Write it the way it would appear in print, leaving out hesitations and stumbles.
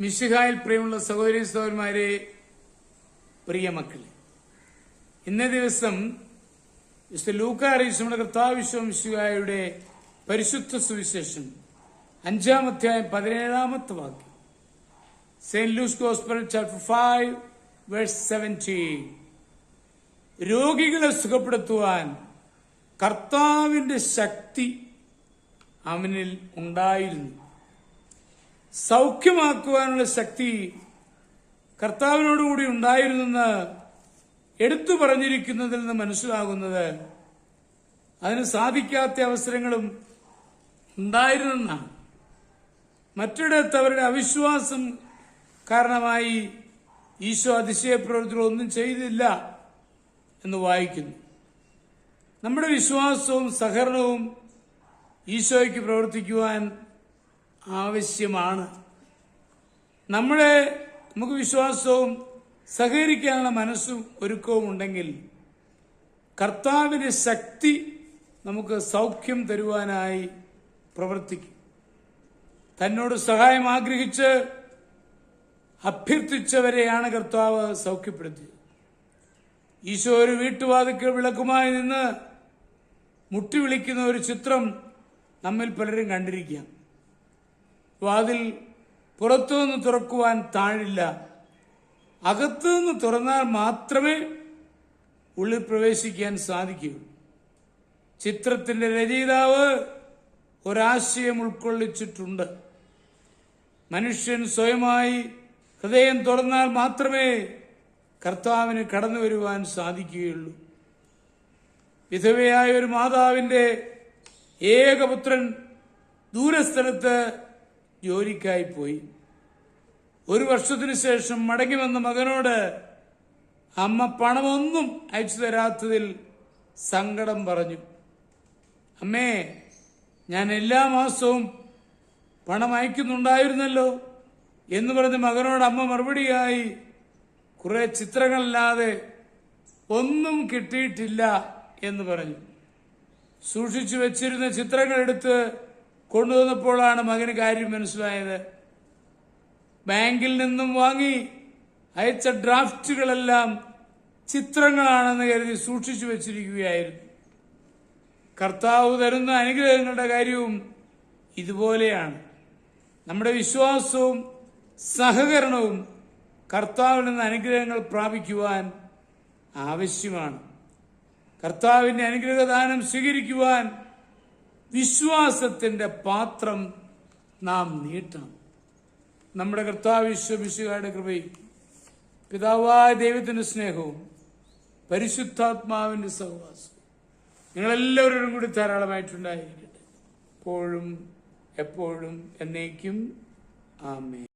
മിശിഹായിൽ പ്രിയമുള്ള സഹോദരി സഹോദരന്മാരെ, പ്രിയ മക്കളെ, ഇന്നേ ദിവസം വിശുദ്ധ ലൂക്കാ അറിയിച്ച നമ്മുടെ കർത്താവ് മിശിഹായുടെ പരിശുദ്ധ സുവിശേഷം 5-ാം അധ്യായം 17-ാമത്തെ വാക്യം. Saint Luke's gospel chapter 5 verse 17. രോഗികളെ സുഖപ്പെടുത്തുവാൻ കർത്താവിന്റെ ശക്തി അവനിൽ ഉണ്ടായിരുന്നു. സൗഖ്യമാക്കുവാനുള്ള ശക്തി കർത്താവിനോടുകൂടി ഉണ്ടായിരുന്നെന്ന് എടുത്തു പറഞ്ഞിരിക്കുന്നതിൽ നിന്ന് മനസ്സിലാകുന്നത് അതിന് സാധിക്കാത്ത അവസരങ്ങളും ഉണ്ടായിരുന്നെന്നാണ്. മറ്റിടത്ത് അവരുടെ അവിശ്വാസം കാരണമായി ഈശോ അതിശയപ്രവൃത്തികൾ ഒന്നും ചെയ്തില്ല എന്ന് വായിക്കുന്നു. നമ്മുടെ വിശ്വാസവും സഹകരണവും ഈശോയ്ക്ക് പ്രവർത്തിക്കുവാൻ ആവശ്യമാണ്. നമുക്ക് വിശ്വാസവും സഹകരിക്കാനുള്ള മനസ്സും ഒരുക്കവും ഉണ്ടെങ്കിൽ കർത്താവിന്റെ ശക്തി നമുക്ക് സൗഖ്യം തരുവാനായി പ്രവർത്തിക്കും. തന്നോട് സഹായം ആഗ്രഹിച്ച് അഭ്യർത്ഥിച്ചവരെയാണ് കർത്താവ് സൗഖ്യപ്പെടുത്തിയത്. ഈശോ ഒരു വീട്ടുവാതിക്കൽ വിളക്കുമായി നിന്ന് മുട്ടി വിളിക്കുന്ന ഒരു ചിത്രം നമ്മിൽ പലരും കണ്ടിരിക്കാം. വാതിൽ പുറത്തുനിന്ന് തുറക്കുവാൻ താഴില്ല, അകത്തുനിന്ന് തുറന്നാൽ മാത്രമേ ഉള്ളിൽ പ്രവേശിക്കാൻ സാധിക്കൂ. ചിത്രത്തിന്റെ രചയിതാവ് ഒരാശയം ഉൾക്കൊള്ളിച്ചിട്ടുണ്ട്. മനുഷ്യൻ സ്വയമായി ഹൃദയം തുറന്നാൽ മാത്രമേ കർത്താവിന് കടന്നു വരുവാൻ സാധിക്കുകയുള്ളൂ. വിധവയായ ഒരു മാതാവിന്റെ ഏകപുത്രൻ ദൂരസ്ഥലത്ത് ജോലിക്കായി പോയി. 1 വർഷത്തിനു ശേഷം മടങ്ങി വന്ന മകനോട് അമ്മ പണമൊന്നും അയച്ചു തരാത്തതിൽ സങ്കടം പറഞ്ഞു. അമ്മേ, ഞാൻ എല്ലാ മാസവും പണം അയക്കുന്നുണ്ടായിരുന്നല്ലോ എന്ന് പറഞ്ഞ് മകനോട് അമ്മ മറുപടിയായി, കുറെ ചിത്രങ്ങളല്ലാതെ ഒന്നും കിട്ടിയിട്ടില്ല എന്ന് പറഞ്ഞു. സൂക്ഷിച്ചു വെച്ചിരുന്ന ചിത്രങ്ങൾ എടുത്ത് കൊണ്ടുവന്നപ്പോഴാണ് മകന് കാര്യം മനസ്സിലായത്. ബാങ്കിൽ നിന്നും വാങ്ങി അയച്ച ഡ്രാഫ്റ്റുകളെല്ലാം ചിത്രങ്ങളാണെന്ന് കരുതി സൂക്ഷിച്ചു വെച്ചിരിക്കുകയായിരുന്നു. കർത്താവ് തരുന്ന അനുഗ്രഹങ്ങളുടെ കാര്യവും ഇതുപോലെയാണ്. നമ്മുടെ വിശ്വാസവും സഹകരണവും കർത്താവിൽ നിന്ന് അനുഗ്രഹങ്ങൾ പ്രാപിക്കുവാൻ ആവശ്യമാണ്. കർത്താവിന്റെ അനുഗ്രഹദാനം സ്വീകരിക്കുവാൻ വിശ്വാസത്തിന്റെ പാത്രം നാം നീട്ടണം. നമ്മുടെ കർത്താവ് മിശിഹായുടെ കൃപയും പിതാവായ ദൈവത്തിന്റെ സ്നേഹവും പരിശുദ്ധാത്മാവിന്റെ സഹവാസവും നിങ്ങളെല്ലാവരോടും കൂടി ധാരാളമായിട്ടുണ്ടായിരിക്കട്ടെ, എപ്പോഴും എപ്പോഴും എന്നേക്കും. ആമേൻ.